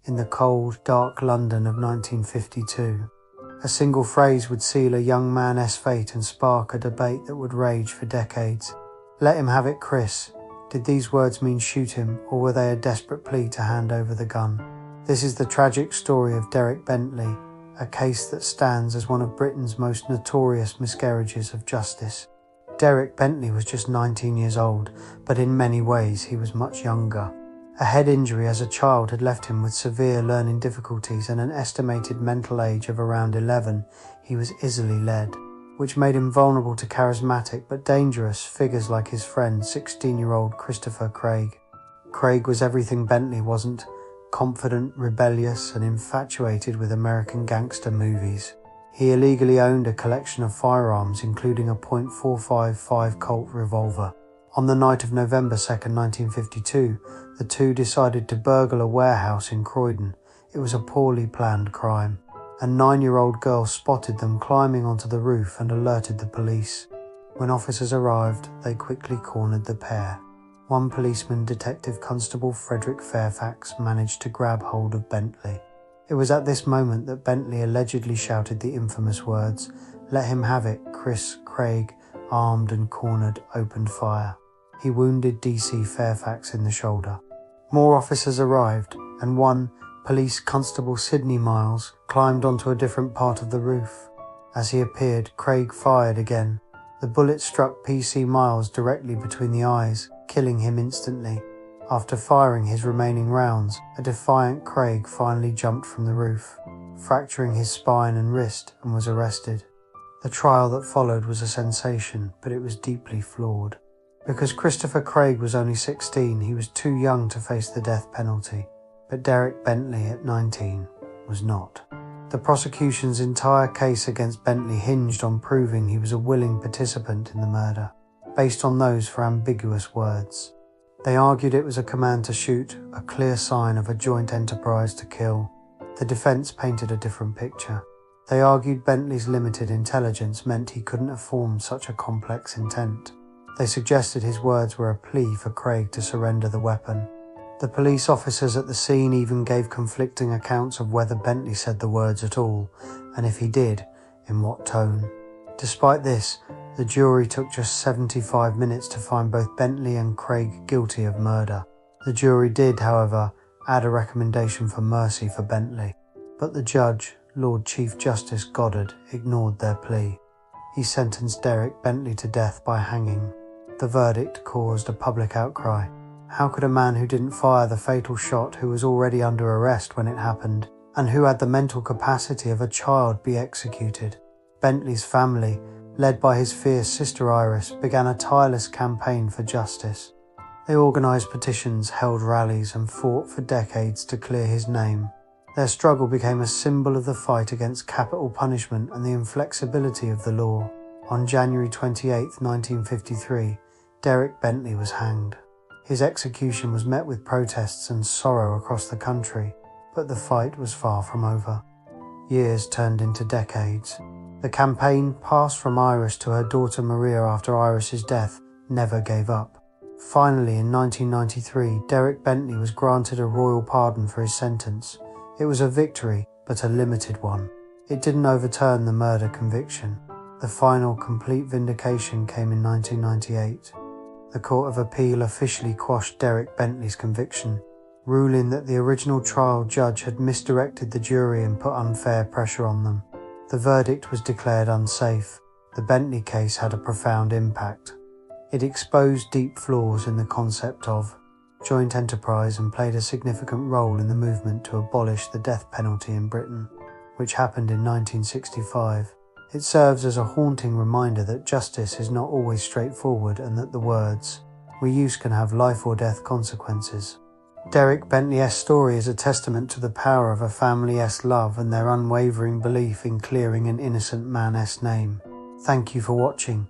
in the cold, dark London of 1952. A single phrase would seal a young man's fate and spark a debate that would rage for decades. "Let him have it, Chris." Did these words mean shoot him, or were they a desperate plea to hand over the gun? This is the tragic story of Derek Bentley, a case that stands as one of Britain's most notorious miscarriages of justice. Derek Bentley was just 19 years old, but in many ways he was much younger. A head injury as a child had left him with severe learning difficulties and an estimated mental age of around 11. He was easily led, which made him vulnerable to charismatic but dangerous figures like his friend, 16-year-old Christopher Craig. Craig was everything Bentley wasn't: confident, rebellious, and infatuated with American gangster movies. He illegally owned a collection of firearms, including a .455 Colt revolver. On the night of November 2nd, 1952, the two decided to burgle a warehouse in Croydon. It was a poorly planned crime. A 9-year-old girl spotted them climbing onto the roof and alerted the police. When officers arrived, they quickly cornered the pair. One policeman, Detective Constable Frederick Fairfax, managed to grab hold of Bentley. It was at this moment that Bentley allegedly shouted the infamous words, "Let him have it." Chris Craig, armed and cornered, opened fire. He wounded DC Fairfax in the shoulder. More officers arrived, and one, Police Constable Sidney Miles, climbed onto a different part of the roof. As he appeared, Craig fired again. The bullet struck PC Miles directly between the eyes, killing him instantly. After firing his remaining rounds, a defiant Craig finally jumped from the roof, fracturing his spine and wrist, and was arrested. The trial that followed was a sensation, but it was deeply flawed. Because Christopher Craig was only 16, he was too young to face the death penalty. But Derek Bentley, at 19, was not. The prosecution's entire case against Bentley hinged on proving he was a willing participant in the murder, based on those for ambiguous words. They argued it was a command to shoot, a clear sign of a joint enterprise to kill. The defense painted a different picture. They argued Bentley's limited intelligence meant he couldn't have formed such a complex intent. They suggested his words were a plea for Craig to surrender the weapon. The police officers at the scene even gave conflicting accounts of whether Bentley said the words at all, and if he did, in what tone. Despite this, the jury took just 75 minutes to find both Bentley and Craig guilty of murder. The jury did, however, add a recommendation for mercy for Bentley, but the judge, Lord Chief Justice Goddard, ignored their plea. He sentenced Derek Bentley to death by hanging. The verdict caused a public outcry. How could a man who didn't fire the fatal shot, who was already under arrest when it happened, and who had the mental capacity of a child, be executed? Bentley's family, led by his fierce sister Iris, began a tireless campaign for justice. They organised petitions, held rallies, and fought for decades to clear his name. Their struggle became a symbol of the fight against capital punishment and the inflexibility of the law. On January 28, 1953, Derek Bentley was hanged. His execution was met with protests and sorrow across the country, but the fight was far from over. Years turned into decades. The campaign, passed from Iris to her daughter Maria after Iris's death, never gave up. Finally, in 1993, Derek Bentley was granted a royal pardon for his sentence. It was a victory, but a limited one. It didn't overturn the murder conviction. The final complete vindication came in 1998. The Court of Appeal officially quashed Derek Bentley's conviction, ruling that the original trial judge had misdirected the jury and put unfair pressure on them. The verdict was declared unsafe. The Bentley case had a profound impact. It exposed deep flaws in the concept of joint enterprise and played a significant role in the movement to abolish the death penalty in Britain, which happened in 1965. It serves as a haunting reminder that justice is not always straightforward and that the words we use can have life or death consequences. Derek Bentley's story is a testament to the power of a family's love and their unwavering belief in clearing an innocent man's name. Thank you for watching.